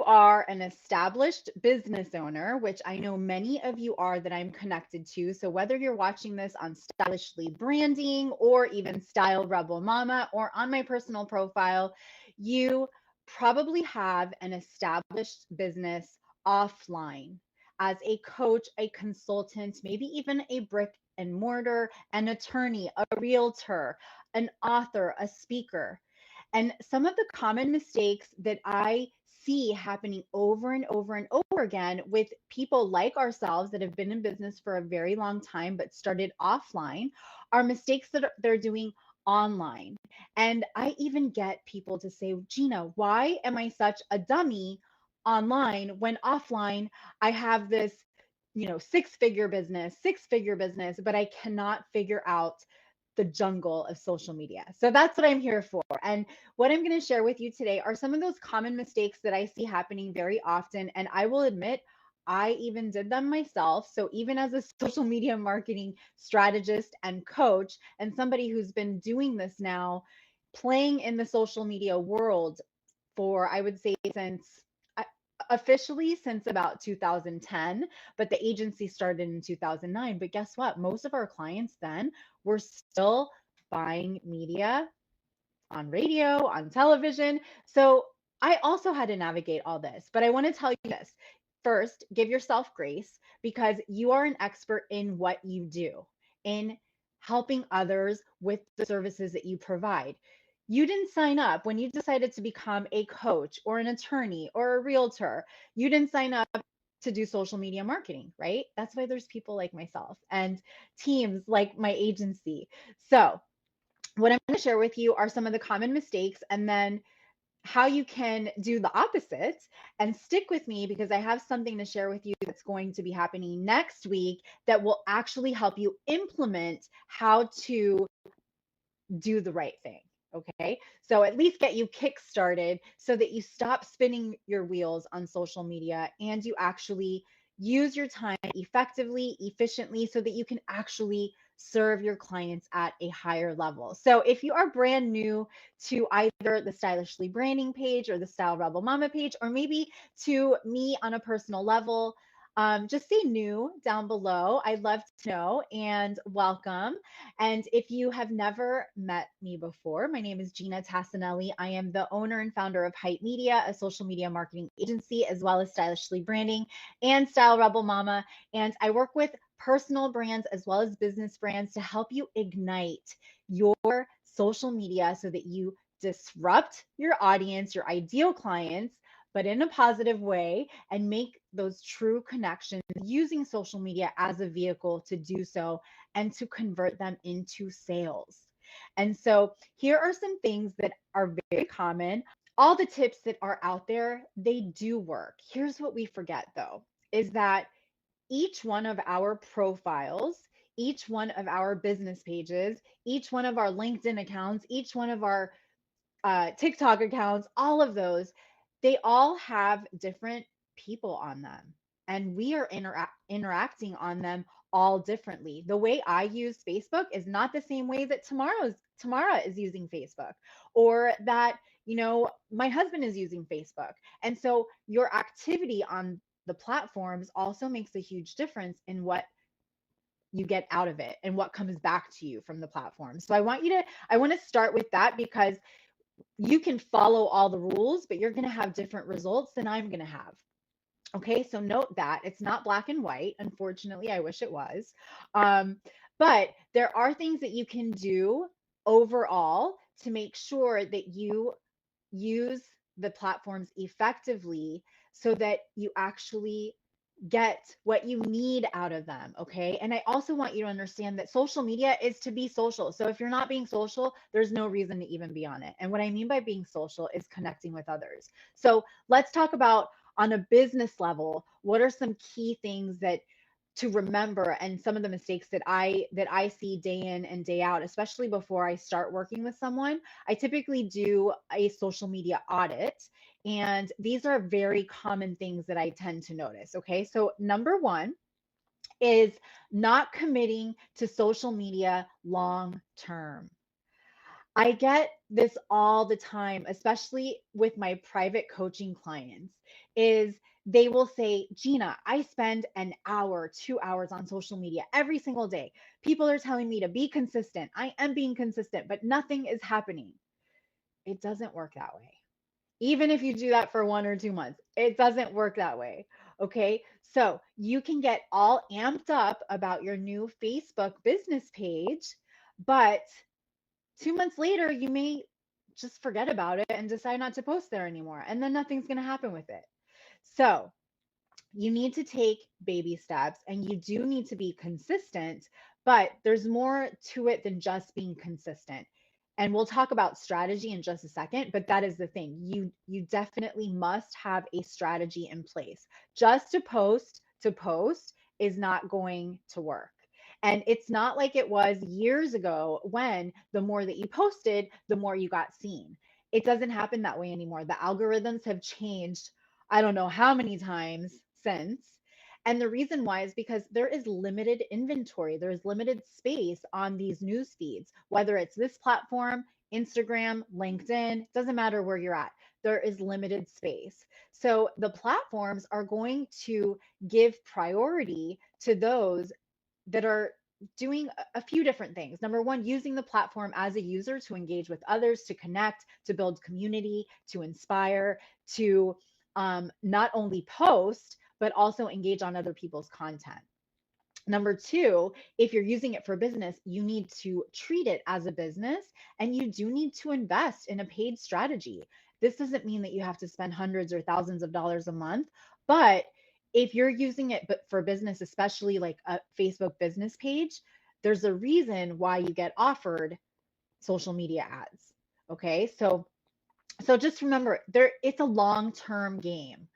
you are an established business owner, which I know many of you are that I'm connected to, so whether you're watching this on Stylishly Branding or even Style Rebel Mama or on my personal profile, you probably have an established business offline as a coach, a consultant, maybe even a brick and mortar, an attorney, a realtor, an author, a speaker. And some of the common mistakes that I see happening over and over and over again with people like ourselves that have been in business for a very long time but started offline are mistakes that they're doing online. And I even get people to say, Gina, why am I such a dummy online when offline I have this, six-figure business, but I cannot figure out the jungle of social media. So that's what I'm here for. And what I'm going to share with you today are some of those common mistakes that I see happening very often. And I will admit, I even did them myself. So even as a social media marketing strategist and coach, and somebody who's been doing this now, playing in the social media world for, I would say, uh, officially since about 2010, but the agency started in 2009. But guess what? Most of our clients then were still buying media on radio, on television. So I also had to navigate all this. But I want to tell you this. First, give yourself grace because you are an expert in what you do, in helping others with the services that you provide. You didn't sign up when you decided to become a coach or an attorney or a realtor. You didn't sign up to do social media marketing, right? That's why there's people like myself and teams like my agency. So, what I'm going to share with you are some of the common mistakes and then how you can do the opposite and stick with me because I have something to share with you that's going to be happening next week that will actually help you implement how to do the right thing. Okay. So at least get you kick started so that you stop spinning your wheels on social media and you actually use your time effectively, efficiently, so that you can actually serve your clients at a higher level. So if you are brand new to either the Stylishly Branding page or the Style Rebel Mama page, or maybe to me on a personal level, just say new down below. I'd love to know and welcome. And if you have never met me before, my name is Gina Tassinelli. I am the owner and founder of Hype Media, a social media marketing agency, as well as Stylishly Branding and Style Rebel Mama. And I work with personal brands as well as business brands to help you ignite your social media so that you disrupt your audience, your ideal clients, but in a positive way, and make those true connections using social media as a vehicle to do so and to convert them into sales. And so here are some things that are very common. All the tips that are out there, they do work. Here's what we forget though, is that each one of our profiles, each one of our business pages, each one of our LinkedIn accounts, each one of our TikTok accounts, all of those, they all have different people on them. And we are interacting on them all differently. The way I use Facebook is not the same way that Tamara is using Facebook, or that, my husband is using Facebook. And so your activity on the platforms also makes a huge difference in what you get out of it and what comes back to you from the platform. So I want to start with that because you can follow all the rules, but you're going to have different results than I'm going to have. Okay, so note that it's not black and white. Unfortunately, I wish it was. Um, but there are things that you can do overall to make sure that you use the platforms effectively so that you actually get what you need out of them. Okay. And I also want you to understand that social media is to be social. So if you're not being social, there's no reason to even be on it. And what I mean by being social is connecting with others. So let's talk about on a business level, what are some key things that to remember and some of the mistakes that I see day in and day out, especially before I start working with someone. I typically do a social media audit, and these are very common things that I tend to notice. Okay, so number one is not committing to social media long term. I get this all the time, especially with my private coaching clients, is they will say, Gina, I spend an hour, 2 hours on social media every single day. People are telling me to be consistent. I am being consistent, but nothing is happening. It doesn't work that way. Even if you do that for 1 or 2 months, it doesn't work that way. Okay. So you can get all amped up about your new Facebook business page, but 2 months later, you may just forget about it and decide not to post there anymore. And then nothing's going to happen with it. So you need to take baby steps and you do need to be consistent, but there's more to it than just being consistent. And we'll talk about strategy in just a second, but that is the thing. You definitely must have a strategy in place. Just to post is not going to work. And it's not like it was years ago when the more that you posted, the more you got seen. It doesn't happen that way anymore. The algorithms have changed, I don't know how many times since. And the reason why is because there is limited inventory, there is limited space on these news feeds, whether it's this platform, Instagram, LinkedIn, doesn't matter where you're at. There is limited space. So the platforms are going to give priority to those that are doing a few different things. Number one, using the platform as a user to engage with others, to connect, to build community, to inspire, to not only post, but also engage on other people's content. Number two, if you're using it for business, you need to treat it as a business and you do need to invest in a paid strategy. This doesn't mean that you have to spend hundreds or thousands of dollars a month, but if you're using it but for business, especially like a Facebook business page, there's a reason why you get offered social media ads. Okay? So just remember there it's a long-term game.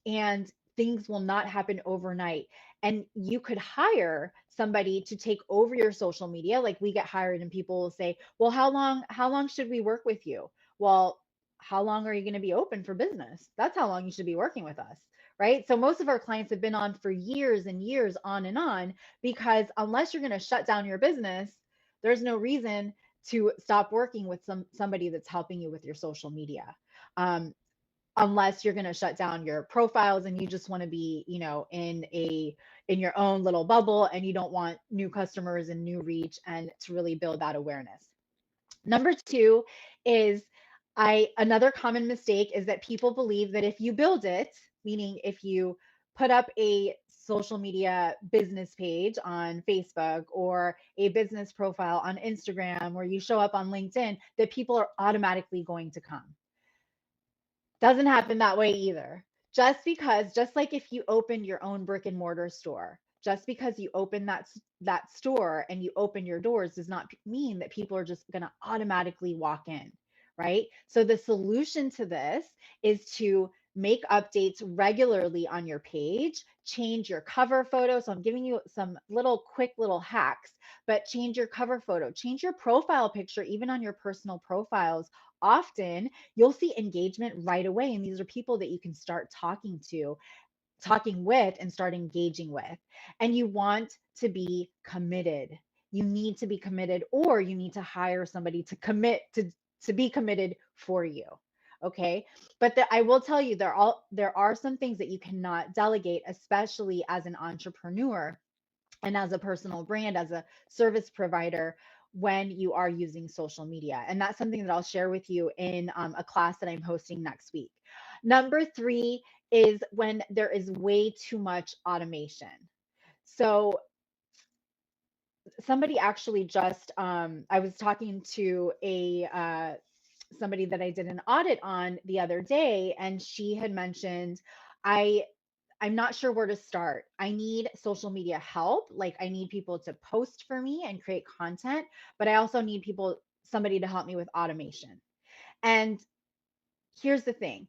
And things will not happen overnight. And you could hire somebody to take over your social media. Like we get hired and people will say, well, how long should we work with you? Well, how long are you going to be open for business? That's how long you should be working with us. Right. So most of our clients have been on for years and years on and on, because unless you're going to shut down your business, there's no reason to stop working with somebody that's helping you with your social media. Um, Unless you're going to shut down your profiles and you just want to be, in your own little bubble and you don't want new customers and new reach and to really build that awareness. Number two is I another common mistake is that people believe that if you build it, meaning if you put up a social media business page on Facebook or a business profile on Instagram or you show up on LinkedIn, that people are automatically going to come. Doesn't happen that way either. Just like if you opened your own brick and mortar store, just because you open that store and you open your doors does not mean that people are just going to automatically walk in, right? So the solution to this is to make updates regularly on your page, change your cover photo. So I'm giving you some little quick little hacks, but change your cover photo, change your profile picture even on your personal profiles. Often you'll see engagement right away. And these are people that you can start talking with, and start engaging with. And you want to be committed. You need to be committed, or you need to hire somebody to commit to be committed for you. Okay. But I will tell you, there are some things that you cannot delegate, especially as an entrepreneur and as a personal brand, as a service provider, when you are using social media. And that's something that I'll share with you in a class that I'm hosting next week. Number three is when there is way too much automation. So somebody actually just, I was talking to somebody that I did an audit on the other day, and she had mentioned, I I'm not sure where to start. I need social media help. Like I need people to post for me and create content, but I also need somebody to help me with automation. And here's the thing.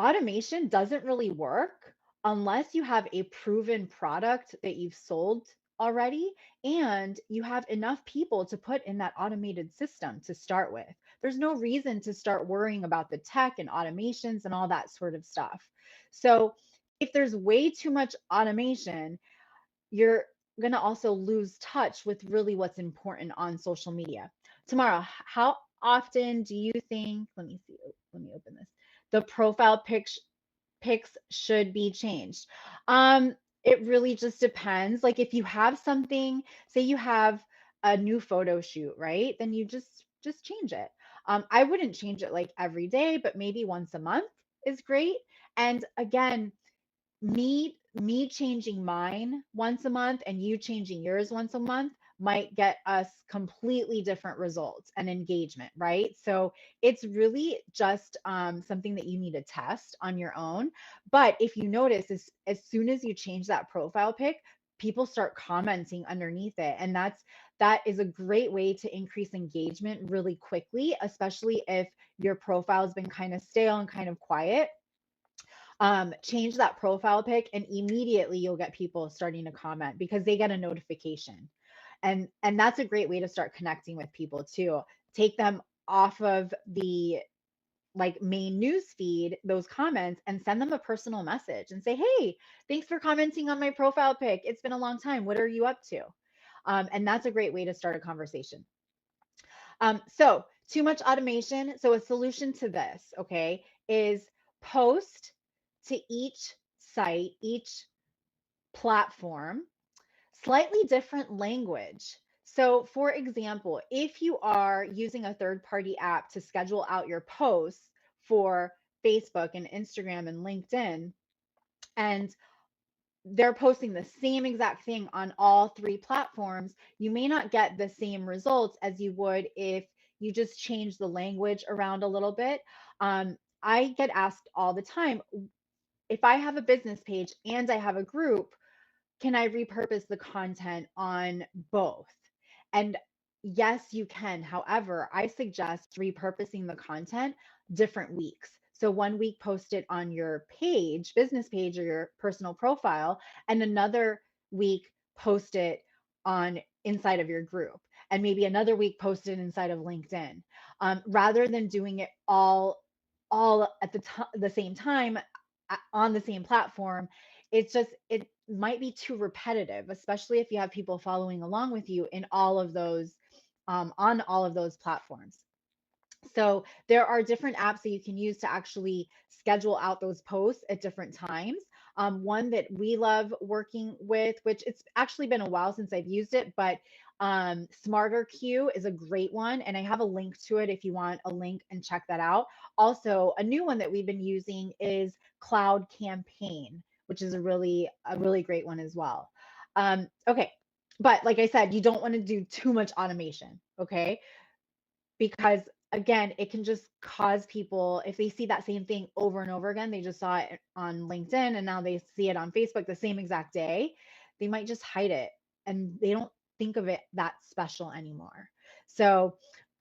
Automation doesn't really work unless you have a proven product that you've sold already and you have enough people to put in that automated system to start with. There's no reason to start worrying about the tech and automations and all that sort of stuff. So, if there's way too much automation, you're going to also lose touch with really what's important on social media. Tamara, how often do you think, let me see, let me open this, the profile pics should be changed? Um, it really just depends. Like if you have something, say you have a new photo shoot, right? Then you just change it. I wouldn't change it like every day, but maybe once a month is great. And again, me changing mine once a month and you changing yours once a month might get us completely different results and engagement, right? So it's really just something that you need to test on your own. But if you notice, as soon as you change that profile pic, people start commenting underneath it, and that is a great way to increase engagement really quickly, especially if your profile has been kind of stale and kind of quiet. Change that profile pic and immediately you'll get people starting to comment because they get a notification. And that's a great way to start connecting with people too. Take them off of the like main news feed, those comments, and send them a personal message and say, hey, thanks for commenting on my profile pic. It's been a long time. What are you up to? And that's a great way to start a conversation. So too much automation. So a solution to this, okay, is post to each site, each platform, slightly different language. So, for example, if you are using a third party app to schedule out your posts for Facebook and Instagram and LinkedIn, and they're posting the same exact thing on all three platforms, you may not get the same results as you would if you just change the language around a little bit. I get asked all the time, if I have a business page and I have a group, can I repurpose the content on both? And yes, you can. However, I suggest repurposing the content different weeks. So one week post it on your page, business page or your personal profile, and another week post it on inside of your group. And maybe another week post it inside of LinkedIn. Rather than doing it all at the same time on the same platform, it might be too repetitive, especially if you have people following along with you in all of those on all of those platforms. So there are different apps that you can use to actually schedule out those posts at different times. One that we love working with, which it's actually been a while since I've used it, but Smarter Queue is a great one. And I have a link to it if you want a link and check that out. Also, a new one that we've been using is Cloud Campaign, which is a really great one as well. Okay. But like I said, you don't want to do too much automation. Okay, because again, it can just cause people, if they see that same thing over and over again, they just saw it on LinkedIn and now they see it on Facebook the same exact day, they might just hide it and they don't think of it that special anymore. So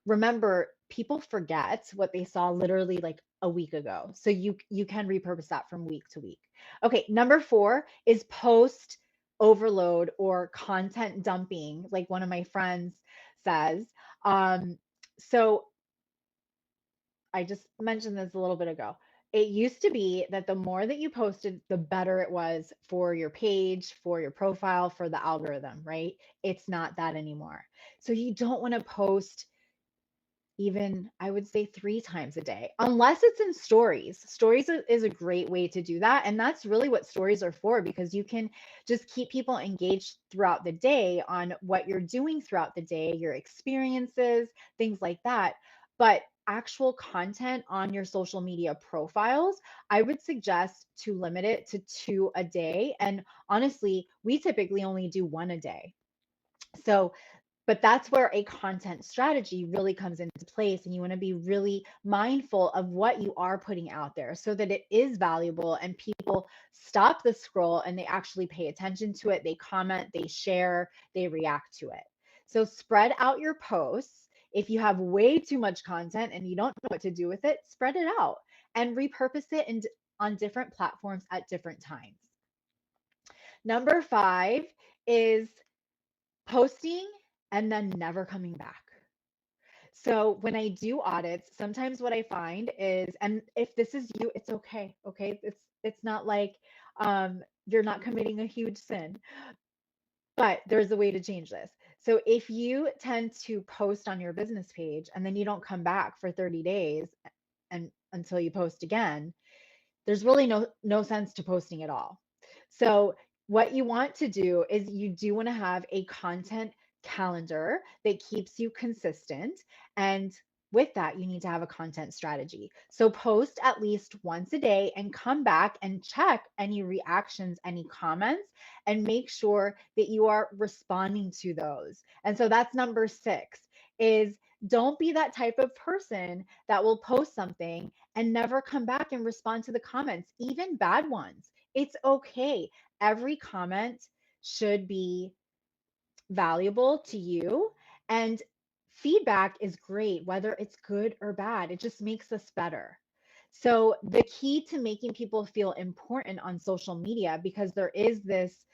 remember, people forget what they saw literally like a week ago. So you can repurpose that from week to week. Okay, number 4 is post overload or content dumping, like one of my friends says. So I just mentioned this a little bit ago. It used to be that the more that you posted, the better it was for your page, for your profile, for the algorithm, right? It's not that anymore. So you don't want to post even, I would say, 3 times a day, unless it's in stories. Stories is a great way to do that. And that's really what stories are for, because you can just keep people engaged throughout the day on what you're doing throughout the day, your experiences, things like that. But actual content on your social media profiles, I would suggest to limit it to 2 a day. And honestly, we typically only do 1 a day. So but that's where a content strategy really comes into place. And you want to be really mindful of what you are putting out there so that it is valuable and people stop the scroll and they actually pay attention to it. They comment, they share, they react to it. So spread out your posts. If you have way too much content and you don't know what to do with it, spread it out and repurpose it on different platforms at different times. Number 5 is posting and then never coming back. So when I do audits, sometimes what I find is, and if this is you, it's okay. Okay. It's not like you're not committing a huge sin, but there's a way to change this. So if you tend to post on your business page and then you don't come back for 30 days and until you post again, there's really no sense to posting at all. So what you want to do is you do want to have a content calendar that keeps you consistent, and with that you need to have a content strategy. So post at least once a day and come back and check any reactions, any comments, and make sure that you are responding to those. And so that's number 6 is don't be that type of person that will post something and never come back and respond to the comments, even bad ones. It's okay. Every comment should be valuable to you. And feedback is great, whether it's good or bad. It just makes us better. So, the key to making people feel important on social media, because there is this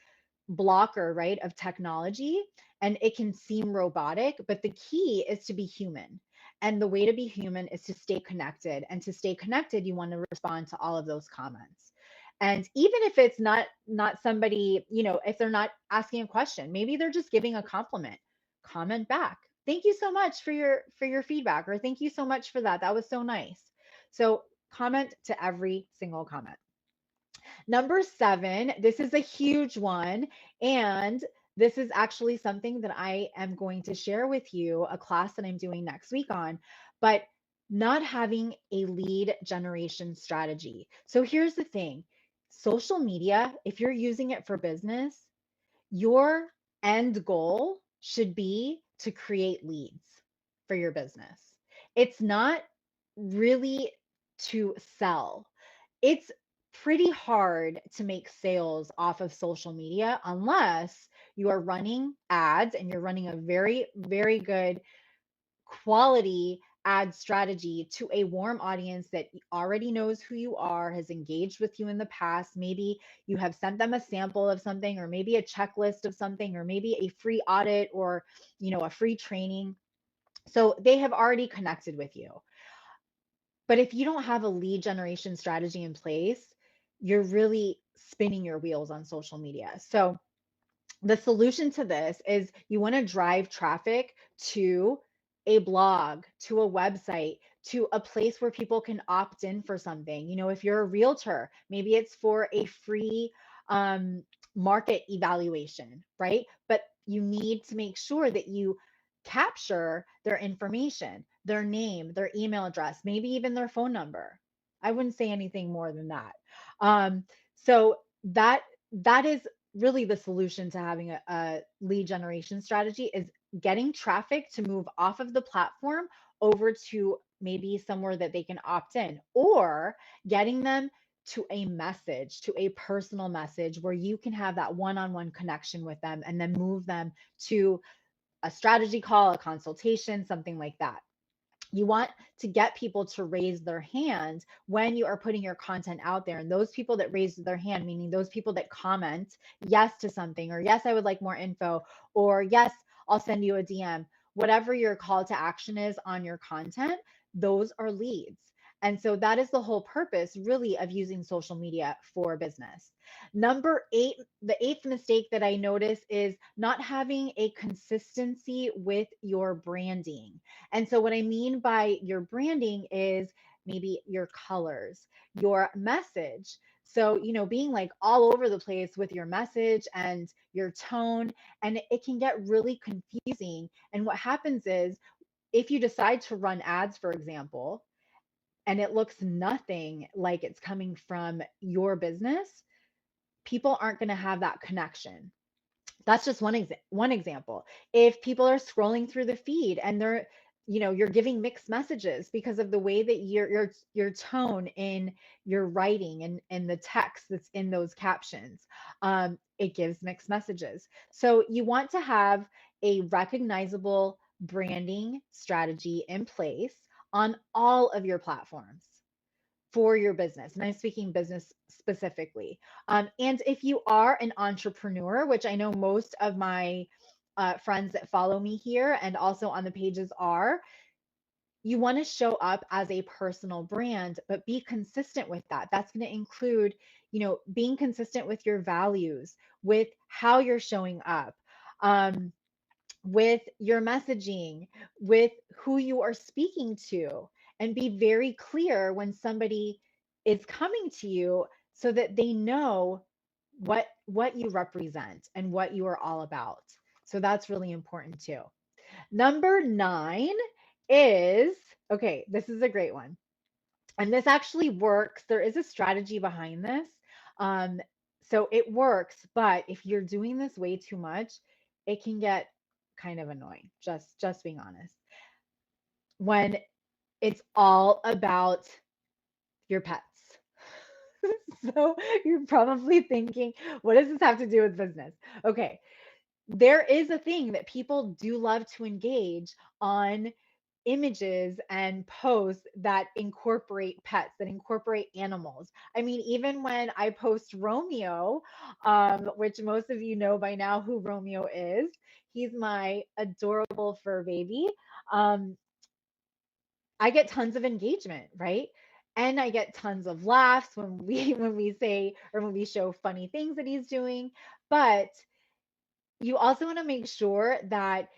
blocker, right, of technology, and it can seem robotic, but the key is to be human. And the way to be human is to stay connected. And to stay connected, you want to respond to all of those comments. And even if it's not somebody, if they're not asking a question, maybe they're just giving a compliment, comment back. Thank you so much for your feedback, or thank you so much for that. That was so nice. So comment to every single comment. Number 7, this is a huge one. And this is actually something that I am going to share with you, a class that I'm doing next week on, but not having a lead generation strategy. So here's the thing, social media, if you're using it for business, your end goal should be to create leads for your business. It's not really to sell. It's pretty hard to make sales off of social media unless you are running ads and you're running a very, very good quality ad strategy to a warm audience that already knows who you are, has engaged with you in the past. Maybe you have sent them a sample of something, or maybe a checklist of something, or maybe a free audit, or a free training. So they have already connected with you. But if you don't have a lead generation strategy in place, you're really spinning your wheels on social media. So the solution to this is you want to drive traffic to a blog, to a website, to a place where people can opt in for something. If you're a realtor, maybe it's for a free um, market evaluation, right? But you need to make sure that you capture their information, their name, their email address, maybe even their phone number. I wouldn't say anything more than that. So that is really the solution to having a lead generation strategy, is getting traffic to move off of the platform over to maybe somewhere that they can opt in, or getting them to a message, to a personal message where you can have that one-on-one connection with them, and then move them to a strategy call, a consultation, something like that. You want to get people to raise their hand when you are putting your content out there. And those people that raise their hand, meaning those people that comment yes to something, or yes, I would like more info, or yes, I'll send you a DM, whatever your call to action is on your content, those are leads. And so that is the whole purpose, really, of using social media for business. Number 8, the eighth mistake that I notice is not having a consistency with your branding. And so, what I mean by your branding is maybe your colors, your message. So, being like all over the place with your message and your tone, and it can get really confusing. And what happens is, if you decide to run ads, for example, and it looks nothing like it's coming from your business, people aren't going to have that connection. That's just one example. If people are scrolling through the feed and you're giving mixed messages because of the way that your tone in your writing and the text that's in those captions, it gives mixed messages. So you want to have a recognizable branding strategy in place on all of your platforms for your business. And I'm speaking business specifically. And if you are an entrepreneur, which I know most of my friends that follow me here and also on the pages are, you want to show up as a personal brand, but be consistent with that. That's going to include, being consistent with your values, with how you're showing up. Um, with your messaging, with who you are speaking to, and be very clear when somebody is coming to you so that they know what you represent and what you are all about. So that's really important too. Number 9 is, okay, this is a great one. And this actually works. There is a strategy behind this. Um, so it works, but if you're doing this way too much, it can get kind of annoying. Just being honest. When it's all about your pets. So you're probably thinking, what does this have to do with business? Okay, there is a thing that people do love to engage on images and posts that incorporate pets, that incorporate animals. I mean, even when I post Romeo, which most of you know by now who Romeo is, he's my adorable fur baby. Um, I get tons of engagement, right? And I get tons of laughs when we when we say or when we show funny things that he's doing. But you also want to make sure that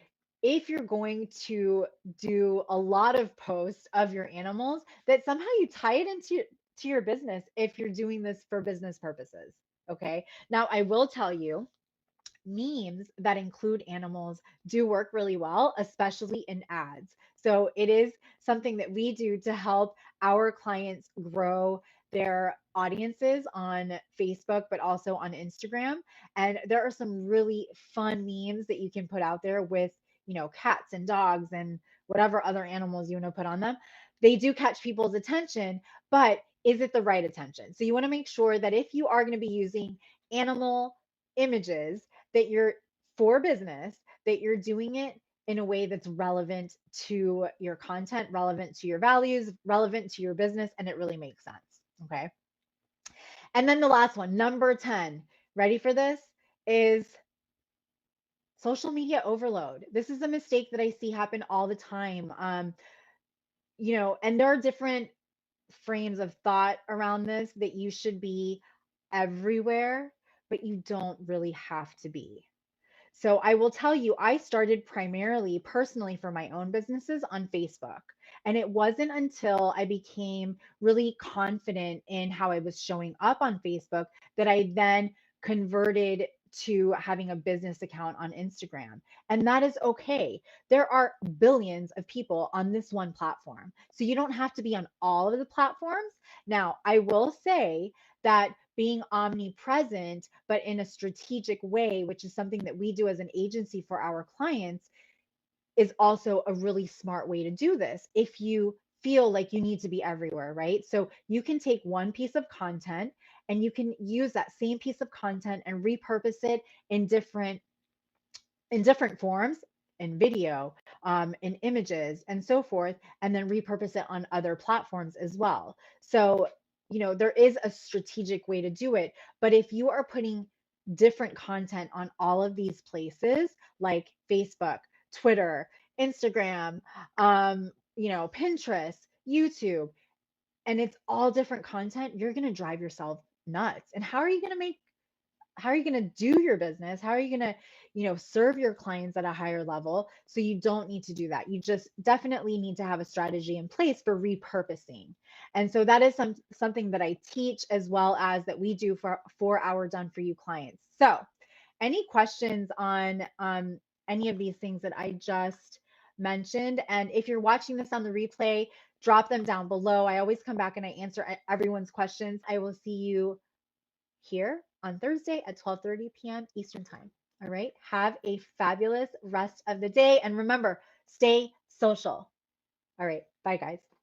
if you're going to do a lot of posts of your animals, that somehow you tie it into to your business if you're doing this for business purposes. Okay. Now, I will tell you, memes that include animals do work really well, especially in ads. So it is something that we do to help our clients grow their audiences on Facebook, but also on Instagram. And there are some really fun memes that you can put out there with, cats and dogs and whatever other animals you want to put on them. They do catch people's attention, but is it the right attention? So you want to make sure that if you are going to be using animal images, that you're for business, that you're doing it in a way that's relevant to your content, relevant to your values, relevant to your business, and it really makes sense. Okay. And then the last one, number 10, ready for this, is social media overload. This is a mistake that I see happen all the time. And there are different frames of thought around this that you should be everywhere, but you don't really have to be. So I will tell you, I started primarily personally for my own businesses on Facebook. And it wasn't until I became really confident in how I was showing up on Facebook that I then converted to having a business account on Instagram. And that is okay. There are billions of people on this one platform. So you don't have to be on all of the platforms. Now, I will say that being omnipresent, but in a strategic way, which is something that we do as an agency for our clients, is also a really smart way to do this if you feel like you need to be everywhere, right? So you can take one piece of content and you can use that same piece of content and repurpose it in different forms, in video, in images, and so forth, and then repurpose it on other platforms as well. So, there is a strategic way to do it. But if you are putting different content on all of these places, like Facebook, Twitter, Instagram, Pinterest, YouTube, and it's all different content, you're going to drive yourself nuts. And how are you going to do your business? How are you going to, serve your clients at a higher level? So you don't need to do that. You just definitely need to have a strategy in place for repurposing. And so that is something that I teach as well as that we do for our done for you clients. So any questions on any of these things that I just mentioned? And if you're watching this on the replay, drop them down below. I always come back and I answer everyone's questions. I will see you here on Thursday at 12:30 p.m. Eastern Time. All right. Have a fabulous rest of the day. And remember, stay social. All right. Bye, guys.